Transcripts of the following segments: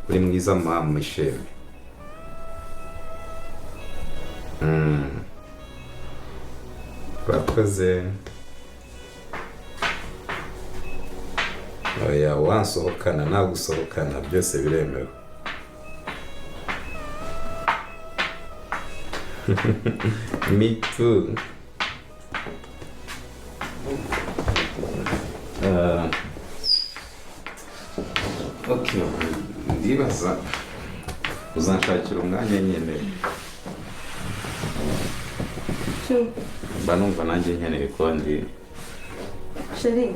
uri mwiza mama Michelle. Bakoze oya wansohokana nagusohokana byose biremewe. Me too. Okay, ndibaza uzanshakira umwanya nyene. Mba numva nanjye nkeneye ko ndi Chérie.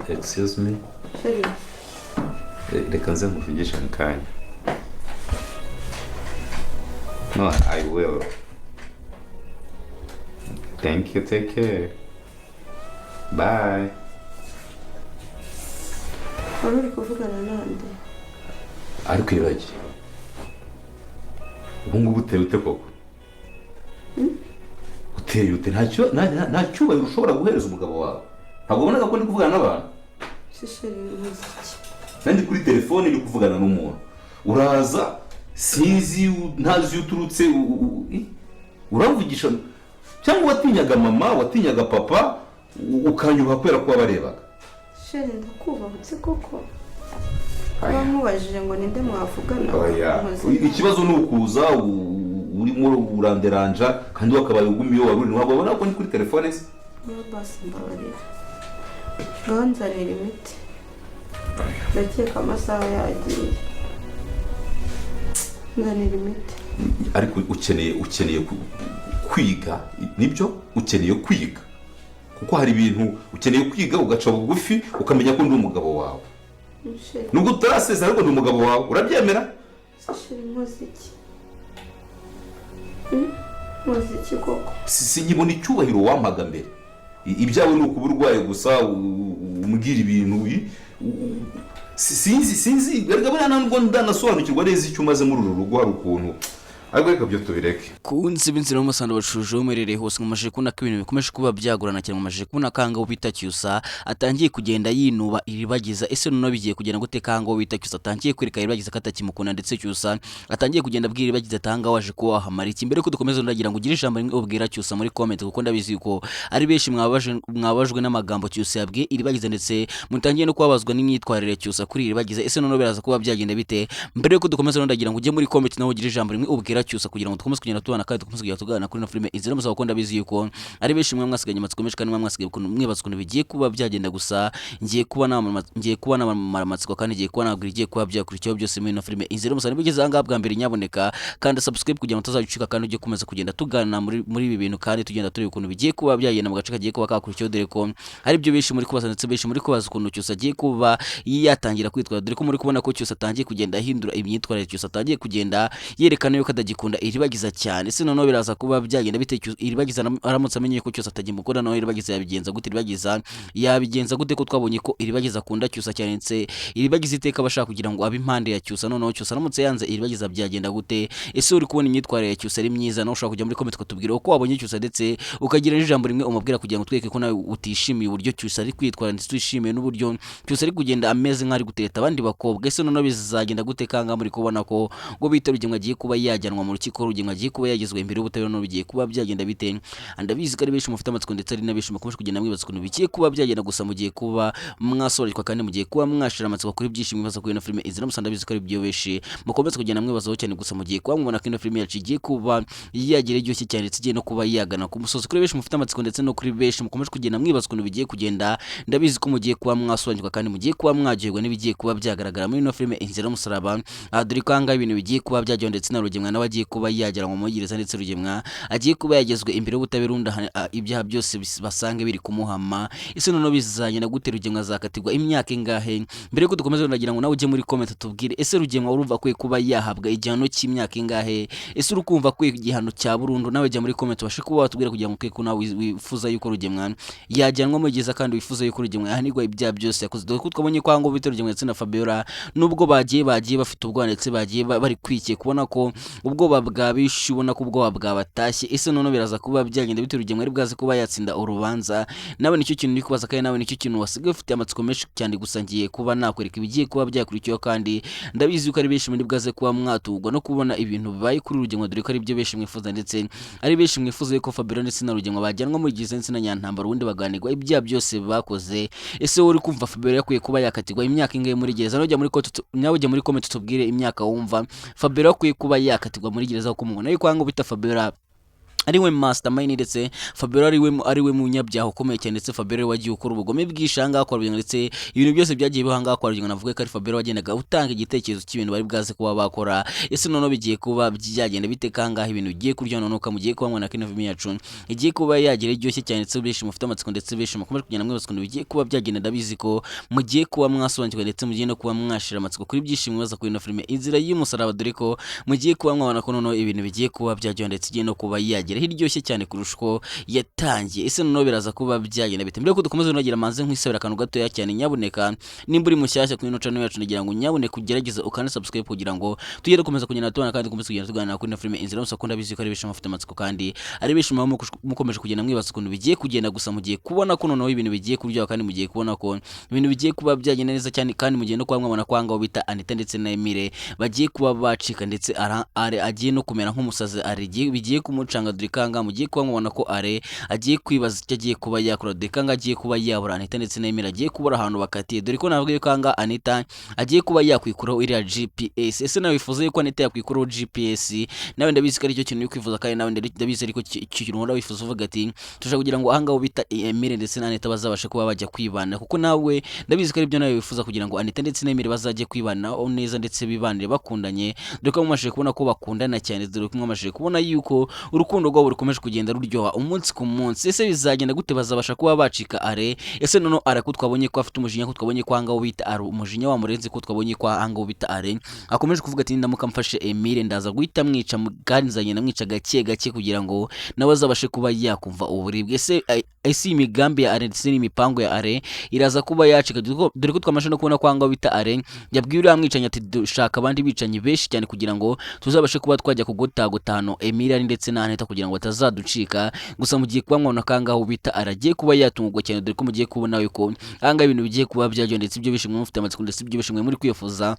Excuse me. Chérie. Reka nze nkuvugisha mu kanya. No, I will. Thank you, take care. Bye. Wari uri kuvugana nande? Ariko iragi. Ubu ngubu uteye ute koko? Uteye ute? Nta cyubahiro ushobora guhereza umugabo wawe. Ntabwo ubonaga ko ndi kuvugana n'abantu? Chérie, umuziki. Nandi kuri telefone ndi kuvugana n'umuntu. Uraza sinzi ntazi uturutse uramvugisha cyangwa watinyaga mama watinyaga papa ukanyuha kwera ko wabarebaga. Chérie, ndakubahutse koko. Bamubajije ngo ninde mwavugana. Ikibazo ni ukuza urimo uranderanja kandi wakabaye ugumiye waruri wabona ko ni kuri telefone se. Basi mbabarira. Nganzanira imiti. Ndakeka amasaha yagiye. Nzanira imiti. Ariko ukeneye kwiga nibyo ukeneye kwiga kuko hari ibintu ukeneye kwiga ugaca bugufi ukamenya ko ndi umugabo wawe. Nubwo utarasezera ariko ndi umugabo wawe urabyemera? Chérie, muziki. Muziki koko. Sinyibona icyubahiro wampaga mbere. Ibyawe ni ukuburwaye gusa umbwira ibintu sinzi garagabana ntabwo ndanasobanukirwa neza icyo umaze muri uru rugo hari ukuntu ariko reka byo tubireke. Kunzi binzira mu masando bacuruje umerereye hose ngamaje kubona ko ibintu bikomeje kuba byagurana cyane ngamaje kubona kanga ubita Cyusa atangiye kugenda yinuba iribagiza ese none bigiye kugenda gute kanga ubita Cyusa atangiye kwereka iribagiza katakimukuna ndetse Cyusa atangiye kugenda abwira iribagiza tanga waje ko wahamara iki mbere ko dukomeza ndagira ngo ugire ijambo rimwe ubwira Cyusa muri comment kuko ndabizi ko ari benshi mwabajwe n'amagambo Cyusa yabwiye iribagiza ndetse mutangiye no kubabazwa n'imyitwarire Cyusa kuri iribagiza ese none biraza kuba byagenda bite mbere ko dukomeza ndagira ngo ujye muri comment nawe ugire ijambo rimwe ubwira Cyusa kugira ngo dukomeze kugenda tubana kandi dukomeze kugenda tuganira kuri no filime izira musaba ko ndabizi yuko ari benshi mwe mwasigaye amatsiko menshi kandi mwasigaye mwibaza ukuntu bigiye kuba byagenda gusa ngiye kuba n'amatsiko kandi ngiye kuba nabwira igiye kuba byakurikiyeho byose muri no filime izira musaba bigeze anga bwa mbere nyaboneka kandi subscribe kugira ngo tuzajicika kandi ujye komeza kugenda tuganira muri ibi bintu kandi tugenda tureba ukuntu bigiye kuba byagenda mu gace kagiye kuba kakurikiyeho dore ko ari byo benshi muri kubaza ndetse benshi muri kubaza ukuntu Cyusa agiye kuba yatangira kwitwara dore ko muri kubona ko Cyusa atangiye kugenda ahindura imyitwarire Cyusa atangiye kugenda yerekana yuko adagikunda iribagiza cyane ese none biraza kuba byagenda bite iribagiza aramutse amenye ko Cyusa atagimukora none iribagiza yabigenza gute yabigenza gute ko twabonye ko iribagiza akunda Cyusa cyane ndetse iribagiza iteka bashaka kugira ngo abe impande ya Cyusa none Cyusa aramutse yanze iribagiza byagenda gute ese uri kubona imyitwarire ya Cyusa ari myiza no ushaka kujya muri comment ukatubwira uko wabonye Cyusa ndetse ukagira ijambo rimwe umubwira kugira ngo tweke ko nawe utishimiye uburyo Cyusa ari kwitwara ndetse twishimiye n'uburyo Cyusa ari kugenda ameze nk'ari guteta abandi bakobwa ese none bizagenda gute kanga muri kubona ko ngo bitarugiye agiye kuba yajyanwa mu rukiko urugingo agiye kuba yagezwe imbere y'ubutabera no bigiye kuba byagenda bite andabizi kari benshi mufite amatsiko ndetse ari nabenshi mukomeje kugenda mwibaza ukuntu bigiye kuba byagenda gusa mugiye kuba mwasoreshwa kandi mugiye kuba mwashira amatsiko kuri byinshi mwibaza kuri no filime izina musandabizi kari byo benshi mukomeze kugenda mwibazaho cyane gusa mugiye kuba mubona ko ino filime yacu igiye kuba yagira iryoshye cyane ndetse igiye no kuba yagana ku musozi kuri benshi mufite amatsiko ndetse no kuri benshi mukomeje kugenda mwibaza ukuntu bigiye kugenda ndabizi ko mugiye kuba mwasobanukirwa kandi mugiye kuba mwagirwa n'ibigiye kuba byagaragara muri ino filime inzira musaraba dore ko anga ibintu bigiye kuba byagenda ndetse na rugemwa n'abagiye kuba yagera mu mugireza ndetse rugemwa agiye kuba yagezwe imbere y'ubutabera ibyaha byose basange biri kumuhama ese none bizagenda gute rugemwa zakatirwa imyaka ingahe mbere ko dukomeza ndagira ngo nawe ujye muri comment tubwire ese rugemwa urumva kwe kuba yahabwa igihano cy'imyaka ingahe ese urukumva kwe igihano cya burundu nawe jya muri comment bashe kuba watubwira kugira ngo ko nawe wifuza yuko rugemwa yajyanwa mu giza kandi wifuza yuko rugemwa yahanirwa ibyaha byose yakoze dore ko twabonye ko ngo bita rugemwa ndetse na Fabiola nubwo bagiye bafite ubwana ndetse bagiye bari kwikiye kubona ko ubwo ubwoba bwabishe ubona ko ubwoba bwabatashye. Ese none biraza kuba byagenda bite Rugemwe ari bwaze kuba yatsinda urubanza? Nawe nicyo kintu ndi kubaza kandi nawe nicyo kintu wasigaye ufite amatsiko menshi cyane, gusa ngiye kuba nakwereka ibigiye kuba byakurikiyeho kandi ndabizi ko ari benshi muri bwaze kuba mwatugwa no kubona ibintu bibaye kuri Rugemwe, dore ko ari byo benshi mwifuza ndetse ari benshi mwifuza ko Fabiola ndetse na Rugemwe bajyanwa muri Gisensi na Nyantambara ubundi baganirwa ibyaha byose bakoze. Ese wowe uri kumva Fabiola yakwiye kuba yakatirwa imyaka ingahe muri gereza? Nawe ujya muri comment tubwire imyaka wumva Fabiola yakwiye kuba yakatirwa muri gereza kuko mubona yuko ngo bita Fabiola ariwe mastermind ndetse Fabiola ariwe munyabyaha ukomeye cyane, ndetse Fabiola wagiye ukora ubugome bwishanga akora ibintu ndetse ibintu byose byagiye bihanga akora ibintu. Navuga ko ari Fabiola wagendaga utanga igitekerezo cy'ibintu bari bwaze kuba bakora. Ese none bigiye kuba byagenda bite kangahe ibintu bigiye kurya none ukamugiye kuba mwana kino film yacu igiye kuba yagira iryoshye cyane, ndetse benshi mufite amatsiko ndetse benshi mukomeje kugenda mwibazwa ibintu bigiye kuba byagenda. Ndabizi ko mugiye kuba mwasobanukirwa ndetse mugiye no kuba mwashira amatsiko kuri byishimo baza kuri ino film Inzira y'Umusaraba, dore ko mugiye kuba mwabona ko none ibintu bigiye kuba byagenda ndetse igiye no kuba yagira hiryoshye cyane kurusha uko yatangiye. Ese none biraza kuba byagenda bite? Mbere ko dukomeza unagira manze nkwisabira akantu gatoya cyane, nyabuneka nimba uri mushyashya kuri ino channel yacu ndagira ngo nyabuneka ugerageze ukane subscribe kugira ngo tugere gukomeza kugenda tubana kandi dukomeze kugenda tuganira kuri ino film Inzira y'Umusaraba. Ndabizi ko ari benshi mufite amatsiko kandi ari benshi mukomeje kugenda mwibaza ukuntu bigiye kugenda, gusa mugiye kubona ko noneho ibintu bigiye kuryoha kandi mugiye kubona ko ibintu bigiye kuba byagenda neza cyane, kandi mugiye no kuba mwabona ko ahangaho bita Anita ndetse na Emile bagiye kuba bacika ndetse agiye no kumera nk'umusazi, bigiye kumucanga dore kanga mugiye kuba mubona ko agiye kwibaza icyo agiye kuba yakora, dore kanga agiye kuba yabura Anita ndetse na Emile agiye kubura ahantu bakatiye, dore ko navuga yuko kanga Anita agiye kuba yakwikuraho iriya GPS. Ese nawe wifuza yuko Anita yakwikuraho GPS? Nawe ndabizi ko ari cyo kintu uri kwifuza kandi nawe ndabizi ariko kintu uhora wifuza uvuga ati tushaka kugira ngo ahangaho bita Emile ndetse na Anita bazabashe kuba bajya kwibana, kuko nawe ndabizi ko ari byo nawe wifuza kugira ngo Anita ndetse na Emile bazajye kwibana neza ndetse bibanire bakundanye, dore ko mumashije kubona ko bakundana cyane, dore ko mumashije kubona yuko urukundo rwabo rukomeje kugenda ruryoha umunsi ku munsi. Ese bizagenda gute? Bazabasha kuba bacika ese none ko twabonye ko afite umujinya, ko twabonye ko ahangaho bita umujinya wa murenzi, ko twabonye ko ahangaho bita akomeje kuvuga ati ndamuka mfashe Emile ndaza guhita mwica kandi nzagenda mwica gake gake kugira ngo nawe azabashe kuba yakumva uburibwe. Ese imigambi ya ndetse n'imipango ya iraza kuba yacika, dore ko twamashe no kubona ko ahangaho bita yabwiye uriya mwicanyi ati dushaka abandi bicanyi benshi cyane kugira ngo tuzabashe kuba twajya kugotagotano Emile ndetse na Anita kugira ngo batazaducika. Gusa mugiye kuba mwabona kangaho bita aragiye kuba yatungurwa cyane, dore ko mugiye kubona yuko ahangaho ibintu bigiye kuba byagenda ndetse ibyo bishimwe mufite amatsiko ndetse ibyo bishimwe muri kwifuza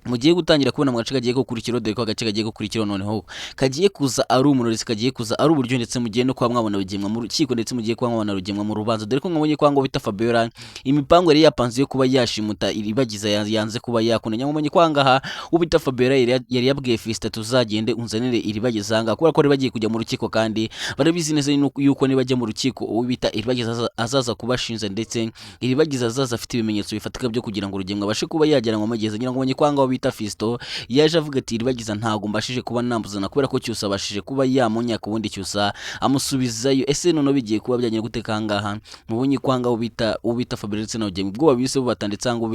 mugiye gutangira kubona mu gace kagiye gukurikira, dore ko agace kagiye gukurikira noneho kagiye kuza ari umurorisi, kagiye kuza ari uburyo ndetse mugiye no kuba mwabona Rugemwe mu rukiko ndetse mugiye kuba mwabona Rugemwe mu rubanza, dore ko mwabonye ko ngo bita Fabiola imipango yari yapanze yo kuba yashimuta iribagiza yanze kuba yakunda. Mwabonye ko ahangaha ubita Fabiola yari yabwiye Fista tuzagende unzanire iribagiza ahangaha, kubera ko ari bagiye kujya mu rukiko kandi barabizi neza yuko nibajya mu rukiko ubita iribagiza azaza kubashinja ndetse iribagiza azaza afite ibimenyetso bifatika byo kugira ngo Rugemwe abashe kuba yajyanwa mu mageza. Ngira ngo mwabonye ko bita Fisto yaje avuga ati iribagiza ntago mbashije kuba nambuzana kubera ko Cyusa abashije kuba yamunya ku wundi Cyusa amusubizayo. Ese none bigiye kuba byagenda gute kangaha? Mubonye kwanga ubita Fabiola ndetse na Rugemwe ubwo babise batanditse ngo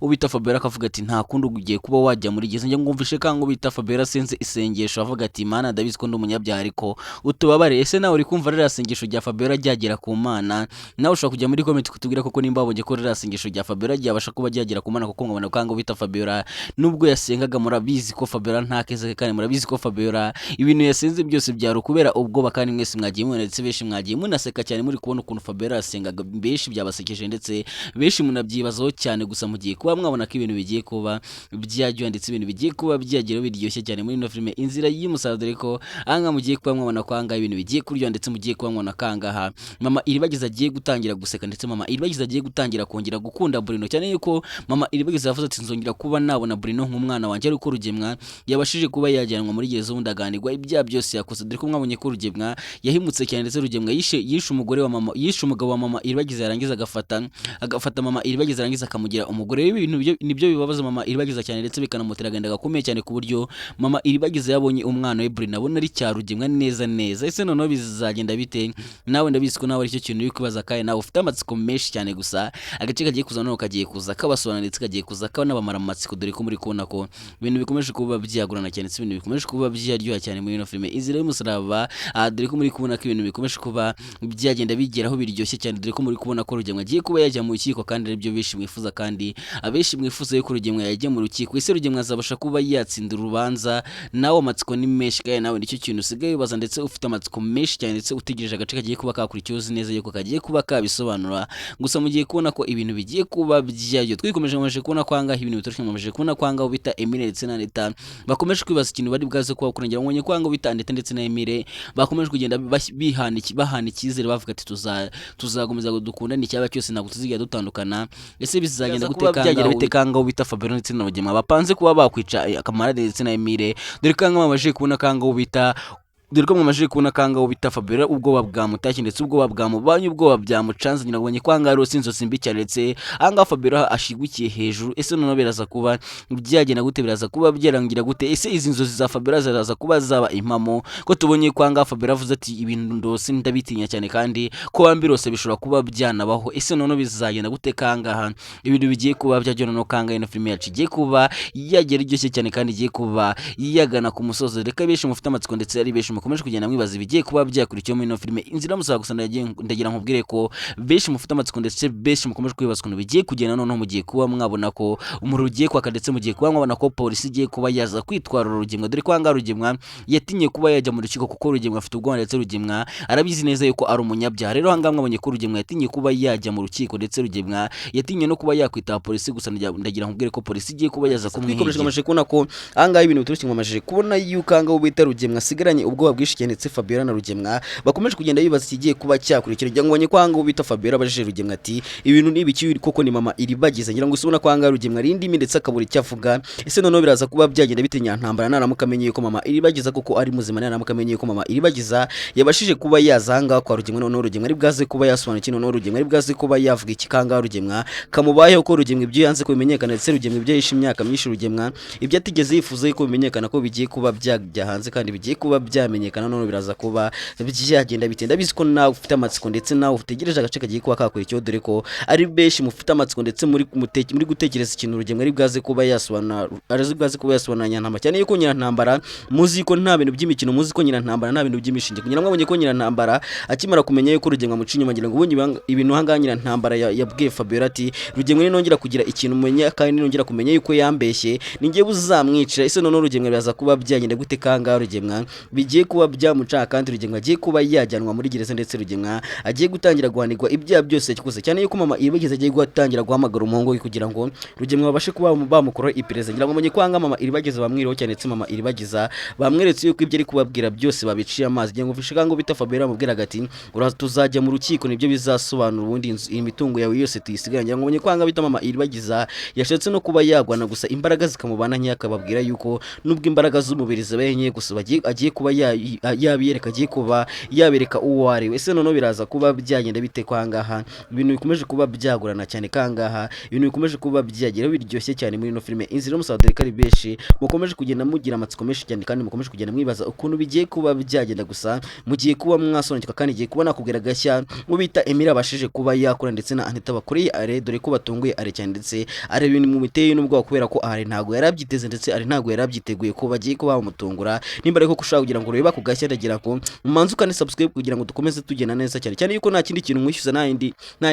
ubita Fabiola akavuga ati nta kundi ugiye kuba wajya muri gize. Njye ngumvishe kanga ubita Fabiola senze isengesho avuga ati Mana ndabizi ko ndi umunyabyaha ariko utubabare. Ese nawe uri kumva rera sengesho rya Fabiola ryagera ku Mana? Nawe ushaka kujya muri comment kutubwira koko nimba wabonye ko rera sengesho rya Fabiola ryabasha kuba ryagera ku Mana, kuko ngabona kanga ubita Fabiola nubwo yasengaga murabizi ko Fabiola nta keze kandi murabizi ko Fabiola ibintu yasenze byose byaro kubera ubwoba, kandi mwese mwagiye mubona ndetse benshi mwagiye munaseka cyane muri kubona ukuntu Fabiola yasengaga, benshi byabasekeje ndetse benshi munabyibazaho cyane. Gusa mugiye kuba mwabona ko ibintu bigiye kuba byajya ndetse ibintu bigiye kuba byagera biryoshye cyane muri ino filime Inzira y'Umusaraba, dore ko anga mugiye kuba mwabona ko anga ibintu bigiye kurya ndetse mugiye kuba mwabona kangaha mama iribagiza agiye gutangira guseka ndetse mama iribagiza agiye gutangira kongera gukunda Bruno cyane yuko mama iribagiza yavuze ati nzongera kuba nabona Bruno nk'umwana wanjye, ariko Rugemwe yabashije kuba yajyanwa muri gereza ubundi aganirwa ibyaha byose yakoze, dore ko mwabonye ko Rugemwe yahimutse cyane ndetse Rugemwe yishe umugore wa mama, yishe umugabo wa mama iribagiza yarangiza agafata mama iribagiza yarangiza akamugira umugore. Ibintu nibyo bibabaza mama iribagiza cyane ndetse bikanamutera agenda gakomeye cyane ku buryo mama iribagiza yabonye umwana we Bruno abona ari cya Rugemwe neza. Ese noneho bizagenda bite? Nawe ndabizi ko nawe aricyo kintu uri kwibaza kandi nawe ufite amatsiko menshi cyane. Gusa agace kagiye kuza noneho kagiye kuza kabasobanura ndetse kagiye kuza n'abamara amatsiko, dore ko muri kubona ko ibintu bikomeje kuba byagurana cyane, ibintu bikomeje kuba byaryoha cyane muri ino filime Inzira y'Umusaraba. Dore ko muri kubona ko ibintu bikomeje kuba byagenda bigeraho biryoshye cyane, dore ko muri kubona ko Rugemwe agiye kuba yajya mu rukiko kandi aribyo benshi mwifuza, kandi abenshi mwifuza yuko Rugemwe yajya mu rukiko. Ese Rugemwe azabasha kuba yatsinda urubanza? Nawe amatsiko ni menshi kandi nawe nicyo kintu usigaye wibaza, ndetse ufite amatsiko menshi cyane, ndetse utegereje agace kagiye kuba kakurikiye uzi neza yuko kagiye kuba kabisobanura. Gusa mugiye kubona ko ibintu bigiye kuba byaryo, twikomeje amaje kubona kwanga ibintu bitoroshye, amaje kubona kwanga bita Emile ndetse na Anita bakomeje kwibaza ikintu bari bwaze kuba kurengera. Ngonye kwanga bita Anita ndetse na Emile bakomeje kugenda bahana icyizere, bavuga ati tuzagomeza dukundana icyaba cyose, ntabwo tuzigira dutandukana. Ese bizagenda gutekanga bitekanga bita Fabien ndetse na Rugemwe bapanze kuba bakwica Kamarade ndetse na Emile, dore kanga bamaje kubona kanga bita dore ko mwamaje kubona kanga bita Fabien ubwoba bwamutashye ndetse ubwoba bwamubanye, ubwoba byamucanze nyina. Ngonye kwanga rero sinzo mbi cyane, ndetse anga Fabien ashigukiye hejuru. Ese none biraza kuba byagenda gute? Biraza kuba byarangira gute? Ese izi nzozi za Fabien ziraza kuba zaba impamo? Ko tubonye kwanga Fabien avuze ati ibintu ndose ndabitinya cyane, kandi ko bambirose bishobora kuba byanabaho. Ese none bizagenda gute kanga ibintu bigiye kuba byajyana no kanga ino filime yacu igiye kuba yagera iryoshye cyane, kandi igiye kuba yagana ku musozo. Reka benshi mufite amatsiko ndetse ari benshi mukomeje kugenda mwibaza ibigiye kuba byakurikiye muri ino filime Inzira y'Umusaraba. Gusa ndagira nkubwire ko benshi mufite amatsiko ndetse benshi mukomeje kwibaza ukuntu bigiye kugenda, noneho mugiye kuba mwabona ko umuriro ugiye kwaka, ndetse mugiye kuba mwabona ko polisi igiye kuba yaza kwitwara Rugemwe. Dore kwanga Rugemwe yatinye kuba yajya mu rukiko kuko Rugemwe afite ubwoba, ndetse Rugemwe arabizi neza yuko ari umunyabyaha. Rero hanga mwabonye ko Rugemwe yatinye kuba yajya mu rukiko, ndetse Rugemwe yatinye no kuba yakwitaba polisi. Gusa ndagira nkubwire ko polisi igiye kuba yaza kumwihigira. Amaje kubona ko hanga ibintu bitoroshye, mwamaje kubona yuko hanga bita Rugemwe asigaranye ubwoba bwinshi ndetse Fabien na Rugemwe bakomeje kugenda bibaza ikigiye kuba cyakurikira. Ngonye kwanga bita Fabien abajije Rugemwe ati ibintu nibiki koko ni mama iribagiza. Ngira ngo usubona kwanga Rugemwe ari indimi ndetse akabura icyo avuga. Ese none biraza kuba byagenda bitenya ntambara naramukamenya yuko mama iribagiza koko ari muzima, naramukamenya yuko mama iribagiza yabashije kuba yazanga kwa Rugemwe. None Rugemwe ari bwaze kuba yasobanukira, none Rugemwe ari bwaze kuba yavuga ikikanga Rugemwe kamubayeho, ko Rugemwe ibyo yanze kubimenyekana, ndetse Rugemwe ibyo yishe imyaka myinshi, Rugemwe ibyo atigeze yifuza yuko bimenyekana ko bigiye kuba byajya hanze kandi bigiye kuba byamenyekana. None biraza kuba byagenda bitenda bizi ko nawe ufite amatsiko ndetse nawe utegereje agace kagiye kuba kakurikiyeho, dore ko ari benshi mufite amatsiko ndetse muri gutekereza ikintu Rugemwe ari bwaze kuba yasobanura Nyirantambara, cyane yuko Nyirantambara muzi ko nta bintu by'imikino, muzi ko Nyirantambara nta bintu by'imishinge. Kugira mwabonye ko Nyirantambara akimara kumenya yuko Rugemwe amuca inyuma, ngira ngo ubonye ibintu hanga Nyirantambara yabwiye Fabien ati Rugemwe nongera kugira ikintu umenya, kandi nongera kumenya yuko yambeshye ningiye buzamwicira. Ese none Rugemwe biraza kuba byagenda gute kanga Rugemwe bigiye kuba byamuca, kandi Rugemwe agiye kuba yajyanwa muri gereza, ndetse Rugemwe agiye gutangira guhanirwa ibyaha byose yakoze, cyane yuko mama iribagiza agiye gutangira guhamagara umuhungu we kugira ngo Rugemwe babashe kuba bamukora iperereza. Ngira ngo mumenye kwanga mama iribagiza bamwiriho cyane, ndetse mama iribagiza bamweretse yuko ibyo ari kubabwira byose babiciye amazi. Ngira ngo ufishe ngo bita Fabien amubwiraga ati tuzajya mu rukiko nibyo bizasobanura ubundi imitungo yawe yose tuyisigaye. Ngira ngo mumenye kwanga bita mama iribagiza yashatse no kuba yagwana, gusa imbaraga zikamubana nke, akababwira yuko nubwo imbaraga z'umubiri zabaye nke, gusa agiye kuba yabiyereka, agiye kuba yabereka uwo ari we. Ese none biraza kuba byagenda bite kwangaha ibintu bikomeje kuba byagurana cyane, kangaha ibintu bikomeje kuba byagera biryoshye cyane muri ino filime Inzira y'Umusaraba. Dore kari beshi mukomeje kugenda mugira amatsiko menshi cyane, kandi mukomeje kugenda mwibaza ukuntu bigiye kuba byagenda. Gusa mugiye kuba mwasonekeka, kandi igiye kuba nakubwira gashya mubita Emile abashije kuba yakora, ndetse na Anita bakoreye Are, dore ko batunguye Are cyane, ndetse Are ibintu mu miteye n'ubwo kubera ko Are ntago yarabyiteze, ndetse Are ntago yarabyiteguye ko bagiye kuba bamutungura. Nimba ariko kushaka kugira ngo urebe ku gashya, ndagira ko mumanzu kandi subscribe kugira ngo dukomeze tugenda neza cyane yuko nta kindi kintu mwishyuza, nta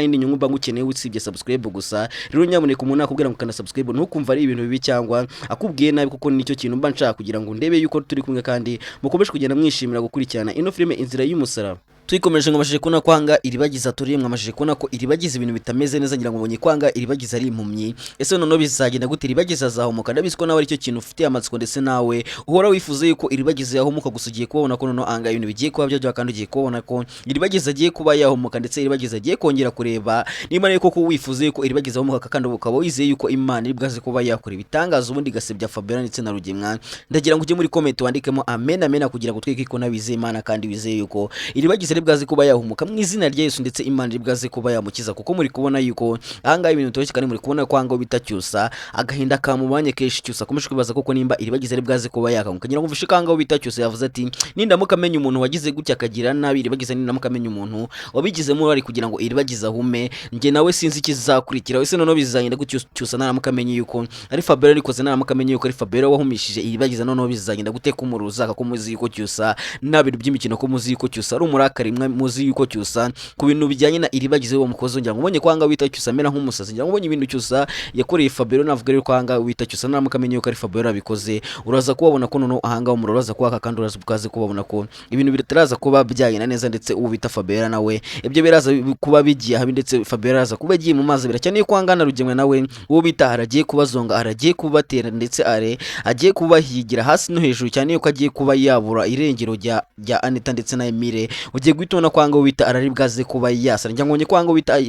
yindi nyungu mba ngukeneye usibye subscribe gusa. Rero nyamuneka umuntu akubwira ngo kana subscribe ntukumva ari ibintu bibi cyangwa akubwiye nabi, kuko nicyo kintu mba nshaka kugira ngo ndebe yuko turi kumwe, kandi mukomeje kugenda mwishimira gukurikirana ino filime Inzira y'Umusaraba. Twikomeje ngo amashije kubona kwanga iribagiza turiyemwe, amashije kubona ko iribagiza ibintu bitameze neza. Ngira ngo ubonye kwanga iribagiza ari impumyi. Ese none bizagenda gute? Iribagiza azahomoka? Ndabizi ko nawe aricyo kintu ufite amatsiko, ndetse nawe uhora wifuza yuko iribagiza yahomoka, gusa ugiye kubona ko none anga ibintu bigiye kuba byajya, kandi ugiye kubona ko iribagiza agiye kuba yahomoka, ndetse iribagiza agiye kongera kureba niba ariko ko wifuza yuko iribagiza ahomoka, kandi ukaba wizeye yuko Imana iri bwaze kuba yakora ibitangaza ubundi gasebya Fabien ndetse na Rugemwe. Ndagira ngo ujye muri comment wandikemo amen kugira ngo twike ko nabizeye Imana, kandi wizeye yuko iribagiza ari bwaze kuba yahumuka mu izina rya Yesu, ndetse Imana iri bwaze kuba yamukiza, kuko muri kubona yuko ahangaha ibintu bitoroshye, kandi muri kubona ko ahangaha bita Cyusa agahinda kamubanye kenshi. Cyusa akomeje kwibaza koko nimba iri bagize ari bwaze kuba yakanguka. Ngira ngo mvishe ahangaha bita Cyusa yavuze ati nindamuka amenya umuntu wagize gutya akagira nabi iri bagize, nindamuka amenya umuntu wabigizemo uruhare kugira ngo iri bagize ahume, njye nawe sinzi ikizakurikira. Ese noneho bizagenda gutyo Cyusa naramuka amenye yuko ari Fabiola arikoze, naramuka amenye yuko ari Fabiola wahumishije iri bagize, noneho bizagenda gute kumuruza ko muzi yuko Cyusa nabiri by'imikino, ko muzi yuko Cyusa ari umurakari, muzi yuko Cyusa ku bintu bijyanye na iri bagize wo mukozo. Ngira ngo ubonye kwanga wita Cyusa amera nk'umusazi. Ngira ngo ubonye ibintu Cyusa yakoreye Fabiola, navuga rero kwanga wita Cyusa naramuka amenye yuko ari Fabiola bikoze, uraza kubabona ko noneho ahanga umuroroza kwaka, kandi uraza bukaze kubabona ko ibintu bitaraza kuba byagenda neza, ndetse ubu bita Fabiola nawe ibyo biraza kuba bigiye habi, ndetse Fabiola araza kuba agiye mu mazi biracyane ko angana rugemwe nawe uwo bita aragiye kubazonga, aragiye kubatera, ndetse agiye kubahigira hasi no hejuru, cyane yuko agiye kuba yabura irengero rya Anita ndetse na Emile. Ugiye guhitona kwanga uwo bita arari bwaze kuba yasa. Njya ngonye kwanga bita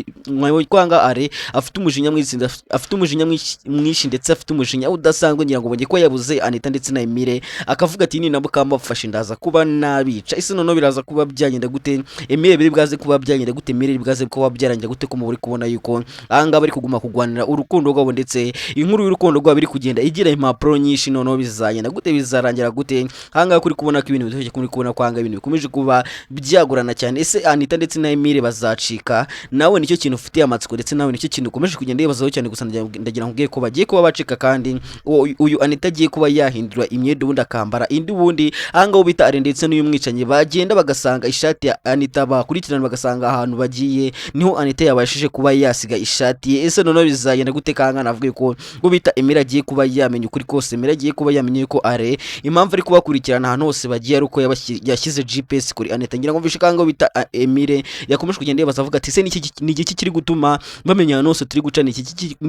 kwanga are afite umujinya mwinshi, afite umujinya mwinshi, ndetse afite umujinya udasanzwe. Ngira ngo bonye ko yabuze Anita ndetse na Emile, akavuga ati ni nabo kambafashe ndaza kuba nabica. Ese noneho biraza kuba byagenda gute? Emile biri bwaze kuba byagenda gute? Emile biri bwaze kuba byarangira gute? Ko muri kubona yuko ahanga bari kuguma kugwanira urukundo rwabo, ndetse inkuru y'urukundo rwabo biri kugenda igira impapuro nyinshi. Noneho bizagenda gute? Bizarangira gute? Ahanga kuri kubona ko ibintu bitoshye, kuri kubona kwanga ibintu bikomeje kuba byagurana cyane. Ese Anita ndetse na Emile bazacika? Nawe nicyo kintu ufitiye amatsiko, ndetse nawe nicyo kintu ukomeje kugenda yibazaho cyane. Gusa ndagira ngo ko bagiye kuba bacika, kandi uyu Anita agiye kuba yahindura imyenda ubundi akambara indi bundi. Ahanga wo bita Are ndetse n'uyu mwicanyi bagenda bagasanga ishati ya Anita, bakurikirana bagasanga ahantu bagiye niho Anita yabashije kuba yasiga ishati ye. Ese noneho bizagenda gute? Kanga navuga ko ngo bita Emile agiye kuba yamenya ukuri kose. Emile agiye kuba yamenye ko Are impamvu ari kubakurikirana ahantu hose bagiye ari uko yashyize GPS kuri Anita. Ngira ngo mvishe kanga bita Emile yakomeje kugenda yibaza avuga ati se ni iki kiri gutuma bamenya ahantu hose turi guca, ni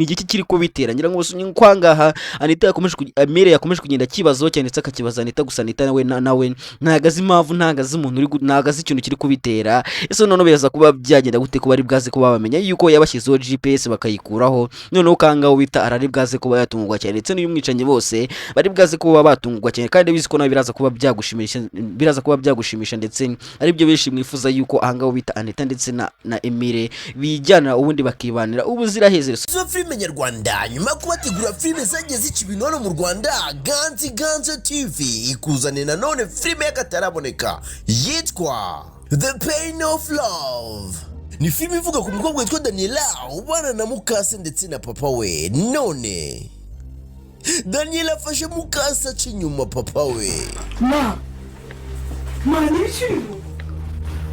iki kiri kubitera? Ngira ngo kwangaha Anita Emile yakomeje kugenda kibazo cyane, ndetse akakibaza Anita. Gusa Anita nawe ntagaze impamvu, ntagaze umuntu ntagaze ikintu kiri kubitera. Ese noneho biraza kuba byagenda gute kuba ari bwaze kuba bamenya yuko yabashyizeho GPS bakayikuraho? Noneho kanga wita arari bwaze kuba yatungurwa cyane, ndetse n'uyu mwicanyi bose bari bwaze kuba batungurwa cyane, kandi bizi ko nawe biraza kuba byagushimisha, ndetse ari byo benshi mwifuza yuko ahanga wita Anita ndetse na Emile bijyana ubundi bakibanira ubuziraherezo. Zo filime nyarwanda nyuma kubategura filime zagiye zica ibinono mu Rwanda, Ganze TV ikuzane nanone filime y'akataraboneka yitwa The Pain of Love. Ni filime ivuga ku mukobwa witwa Daniela ubana na mukase ndetse na papa we. None Daniela afashe mukase aca inyuma papa we. Nibishyuye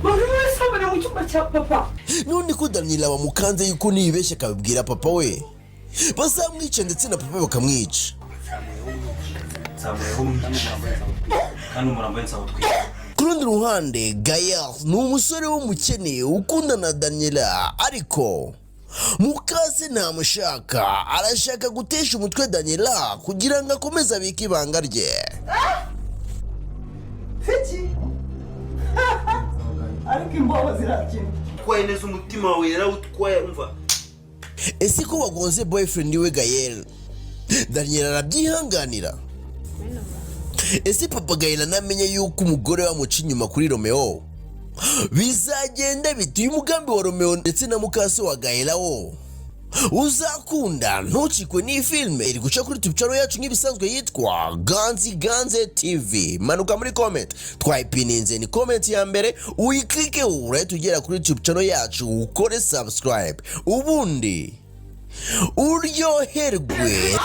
bari basabana mu cyumba cya papa. None ko Daniela bamukanze yuko nibeshye akabibwira papa we, bazamwica ndetse na papa bakamwica. Ku rundi ruhande Gael ni umusore w'umukene ukunda na Daniela, ariko mukase ntamushaka, arashaka gutesha umutwe Daniela kugira ngo akomeze abike ibanga rye. ariko imboho zirakina Kwaye neza umutima wawe yarawutwaye umva. Ese ko wagonze boyfriend we Gael, Daniela arabyihanganira? Ese papa Gael anamenye yuko umugore wamuca inyuma kuri Romeo? Bizagenda bite? Uyu mugambi wa Romeo ndetse na mukase wa Gael wo uzakunda? Ntucikwe ni filme iri guca kuri YouTube channel yacu nk'ibisanzwe yitwa Ganze TV. Manuka muri comment twayipininze ni comment ya mbere, uyiklike urahita ugera kuri YouTube channel yacu, ukore subscribe ubundi uryoherwe.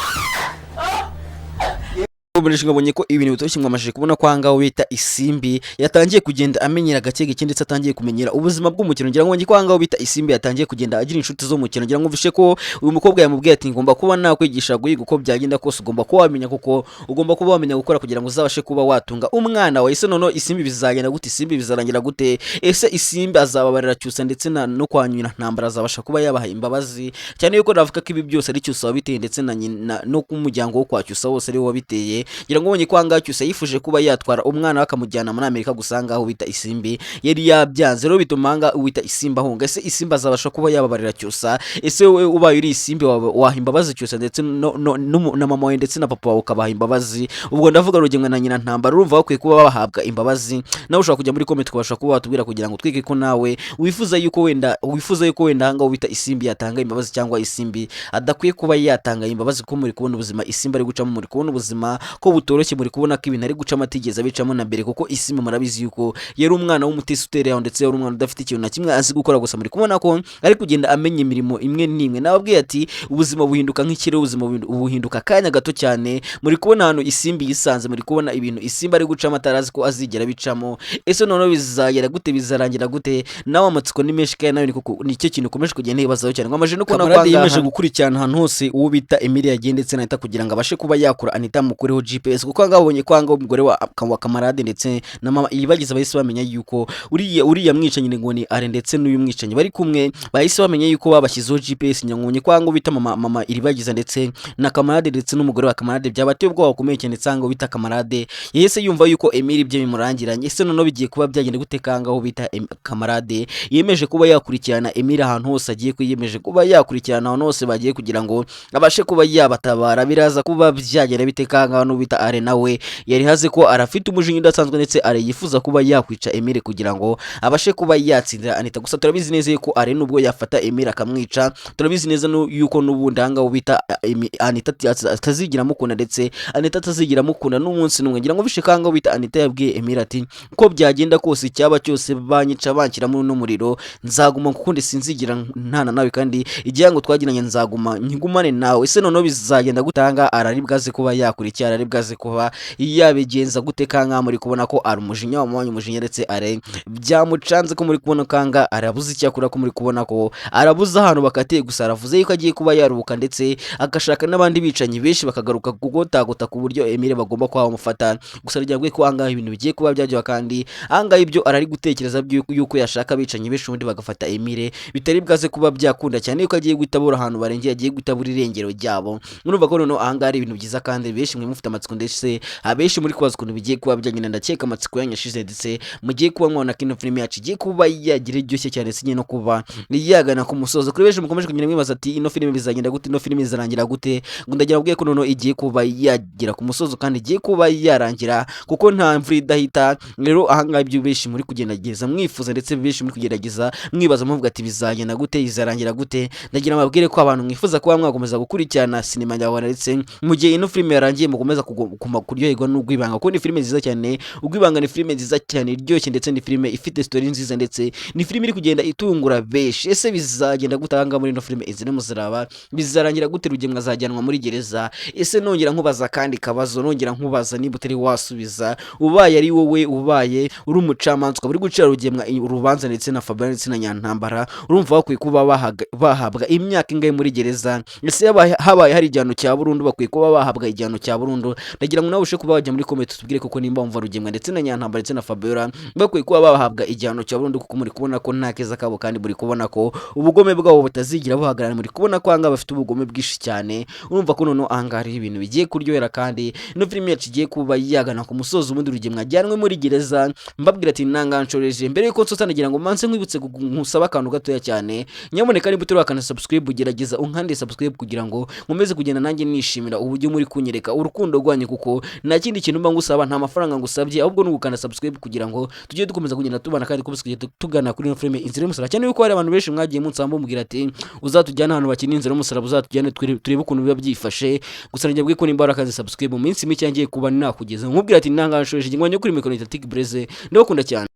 Ngabonye ko ibintu bitoshye mwamashije kubona kwanga wita Isimbi yatangiye kugenda amenyera gakege kindi, ndetse atangiye kumenyera ubuzima bw'umukino. Ngira ngo kwanga wita Isimbi yatangiye kugenda agira inshuti zo mukino. Ngira ngo mvishe ko uyu mukobwa yamubwiye ati ngomba kuba nakwigisha guhiga uko byagenda kose, ugomba kuba wamenya kuko ugomba kuba wamenya gukora kugira ngo uzabashe kuba watunga umwana wawe. Ese noneho Isimbi bizagenda gute? Isimbi bizarangira gute? Ese Isimbi azababarira Cyusa ndetse no kwanyura ntambara azabasha kuba yabaha imbabazi? Cyane yuko navuga ko ibi byose ari Cyusa wabiteye, ndetse na nyina no kumujyango wo kwa Cyusa wose ari wabiteye. ngira ngo ubonye ko ahangaha Cyusa yifuje kuba yatwara umwana we akamujyana muri Amerika gusanga aho bita Isimbi yari yabyanze, rero bituma ahangaha uwita Isimba ahunga. Ese Isimba azabasha kuba yababarira Cyusa? Ese wowe ubaye uri Isimbi waha imbabazi Cyusa ndetse na mama wawe ndetse na papa wawe ukabaha imbabazi? Ubwo ndavuga Rugemwe na nyina Ntambara, urumva bakwiye kuba bahabwa imbabazi. Nawe ushobora kujya muri comment ukabasha kuba watubwira kugira ngo twige ko nawe wifuza yuko wenda ahangaha ubita Isimbi yatanga imbabazi cyangwa Isimbi adakwiye kuba yatanga imbabazi, ko muri kubona ubuzima Isimbi ari gucamo, muri kubona ubuzima ko butoroshye, muri kubona ko ibintu ari gucamo atigeze abicamo na mbere, kuko Isimbi murabizi yuko yari umwana w'umutesi utereye ndetse yari umwana udafite ikintu na kimwe azi gukora, gusa muri kubona ko ari kugenda amenya imirimo imwe n'imwe. Nababwiye ati ubuzima buhinduka nk'ikirere, ubuzima buhinduka akanya gato cyane. Muri kubona hano Isimbi yisanze, muri kubona ibintu Isimbi ari gucamo atarazi ko azigera bicamo. Ese noneho bizagera gute, bizarangira gute? Nawe amatsiko ni menshi kandi nawe nicyo kintu ukomeje kugenda yibazaho cyane. Ngamaje no kubona ko yimeje gukurikirana ahantu hose uwo bita Emile yagiye ndetse na Anita kugira ngo abashe kuba yakura Anita mukureho GPS, kuko ngabonye ko anga umugore wa Kamarade ndetse na mama ibagize bahise bamenya yuko uriya mwicanyi ngo ni Are ndetse n'uyu mwicanyi bari kumwe, bahise bamenya yuko babashyizeho GPS. Nyangubonye ko anga bita mama iribagiza ndetse na Kamarade ndetse n'umugore wa Kamarade byabateye ubwoba bukomeye cyane. Anga bita Kamarade yese yumva yuko Emile ibyo bimurangiranye. Ese noneho bigiye kuba byagenda gute? Kangaho bita Kamarade yemeje kuba yakurikirana Emile ahantu hose agiye, kwiyemeje kuba yakurikirana ahantu hose bagiye kugira ngo abashe kuba yabatabara. Biraza kuba byagera bite? Kangaho no bita Are nawe yari haze ko arafite umujinya udasanzwe ndetse Are yifuza kuba yakwica Emile kugira ngo abashe kuba yatsindira Anita. Gusa turabizi neza yuko Are nubwo yafata Emile akamwica, turabizi neza yuko n'ubundi ahangaho bita Anita atazigira mukunda ndetse Anita atazigira mukunda n'umunsi n'umwe. Ngira ngo bishe kangaho bita Anita yabwiye Emile ati ko byagenda kose icyaba cyose banyica banshyira muri no muriro nzaguma kuko sinzigira ntana nawe, kandi igihe ngo twagiranye nzaguma nkigumane nawe. Ese noneho bizagenda gutanga araribwaze kuba yakurikira, araribwaze kuba yabigenza gute? Kangaha muri kubona ko ari umujinya wamubanye umujinya ndetse Are byamucanze, ko muri kubona kanga arabuze icyakura, ko muri kubona ko arabuze ahantu bakatiye. Gusa aravuze yuko agiye kuba yaruhuka ndetse agashaka n'abandi bicanyi benshi bakagaruka kugotagota ku buryo Emile bagomba kuba bamufata. Gusa ryabwiye ko ahangaha ibintu bigiye kuba byajya, kandi ahangaha ibyo arari gutekereza yuko yashaka bicanyi benshi ubundi bagafata Emile bitari bwaze kuba byakunda cyane, yuko agiye gutabura ahantu barengeye, agiye gutabura irengero ryabo. Murumva ko noneho ahangaha ari ibintu byiza, kandi benshi mwe mufite amatsiko ndetse abenshi muri kubaza ukuntu bigiye kuba byagenda. Ndakeka amatsiko yanyashize ndetse mugiye kuba mwabona ko ino filime yacu igiye kuba yagira iryoshye cyane, sinye no kuba yagana ku musozo. Kuri benshi mukomeje kugenda mwibaza ati ino filime bizagenda gute, ino filime izarangira gute? Ngo ndagira ubwiye ko noneho igiye kuba yagira ku musozo kandi igiye kuba yarangira, kuko nta mvura idahita. Rero ahangaha ibyo benshi muri kugerageza mwifuza ndetse benshi muri kugerageza mwibaza muvuga ati bizagenda gute, izarangira gute? Ndagira mabwire ko abantu mwifuza kuba mwakomeza gukurikirana sinema nyarwanda ndetse mu gihe ino filime yarangiye mukomeza kuryoherwa n'ugwibanga, kuko ni filime nziza cyane. Ugwibanga ni filime nziza cyane iryoshye ndetse ni filime ifite story nziza ndetse ni filime iri kugenda itungura benshi. Ese bizagenda gutanga muri ino filime izine muziraba bizarangira gute? Rugemwe azajyanwa muri gereza? Ese nongera nkubaza kandi kabazo, nongera nkubaza niba utari wasubiza, ubaye ari wowe ubaye uri umucamanza ukaba uri gucira Rugemwe urubanza ndetse na Fabien ndetse na Nyantambara, urumva bakwiye kuba bahabwa imyaka ingahe muri gereza? Ese habaye hari igihano cya burundu bakwiye kuba bahabwa igihano cya burundu? Ndagira ngo nawe ushe kuba wajya muri comment tubwire koko nimba umva Rugemwe ndetse na Nyantambara ndetse na Fabien bakwiye kuba bahabwa igihano cya burundu, kuko muri kubona ko nta keza kabo kandi muri kubona ko ubugome bwabo butazigira buhagarara. Muri kubona ko ahangaha bafite ubugome bwinshi cyane. Urumva ko noneho ahangaha hari ibintu bigiye kuryohera, kandi ino filime yacu igiye kuba yagana ku musozo. Ubundi Rugemwe ajyanwe muri gereza. Mbabwira ati nanganshoreje mbere yuko nsoza nagira ngo manse nkwibutse nkusaba akantu gatoya cyane. Nyamuneka niba utari wakana subscribe ugerageza unkande subscribe kugira ngo nkomeze kugenda nanjye nishimira uburyo muri kunyereka urukundo rwanyu, kuko nta kindi kintu mba ngusaba, nta mafaranga ngusabye, ahubwo n'ugukana subscribe kugira ngo tujye dukomeza kugenda tubana kandi kubise tugana kuri ino filime Inzira y'Umusaraba. Cyane yuko hari abantu benshi mwagiye munsamba mubwira ati uzatujyana ahantu bakina Inzira y'Umusaraba, uzatujyane turebe ukuntu biba byifashe. Gusa njye bwiye ko nimba warakaze subscribe mu minsi mike ngiye kuba nakugeza nkubwira ati nanganshoreje ngwanye kuri mikoro Tik Blaze, ndabakunda cyane.